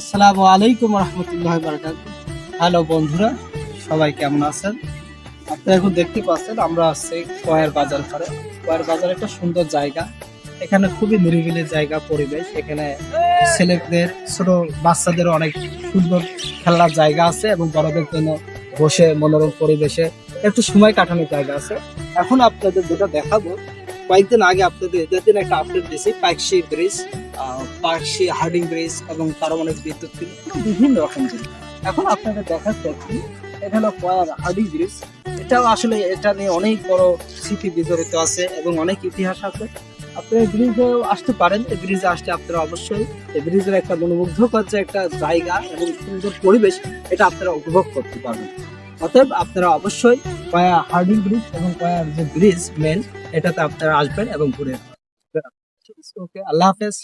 আসসালামু আলাইকুম রহমতুল্লাহ বারাকাত। হ্যালো বন্ধুরা, সবাই কেমন আছেন? আপনারা এখন দেখতে পাচ্ছেন আমরা আছি কয়ের বাজার ঘরে। কয়ের বাজার একটা সুন্দর জায়গা। এখানে খুবই নিরিবিলি জায়গা, পরিবেশ। এখানে ছেলেদের, ছোট বাচ্চাদের অনেক সুন্দর খেলার জায়গা আছে এবং বড়দের জন্য বসে মনোরম পরিবেশে একটু সময় কাটানোর জায়গা আছে। এখন আপনাদের যেটা দেখাবো, কয়েকদিন আগে আপনাদের এদের দিন একটা আপডেট দিয়েছি পাইকশি ব্রিজ, পাইকশি হার্ডিং ব্রিজ এবং পারমাণবিক বিদ্যুৎ কেন্দ্র, বিভিন্ন রকম জিনিস। এখন আপনাদের দেখাচ্ছে এটা হলো কয়ার হার্ডিং ব্রিজ। এটাও আসলে এটা নিয়ে অনেক বড় স্মৃতি বিজড়িত আছে এবং অনেক ইতিহাস আছে। আপনি এই ব্রিজে আসতে পারেন। এই ব্রিজে আসলে আপনারা অবশ্যই এই ব্রিজের একটা মনোমুগ্ধকর যে একটা জায়গা এবং সুন্দর পরিবেশ, এটা আপনারা উপভোগ করতে পারবেন। অতএব আপনারা অবশ্যই কয়া হার্ডিং ব্রিজ এবং কয়ার যে ব্রিজ মেন, এটাতে আপনারা আসবেন এবং ঘুরে। ওকে, আল্লাহ হাফেজ।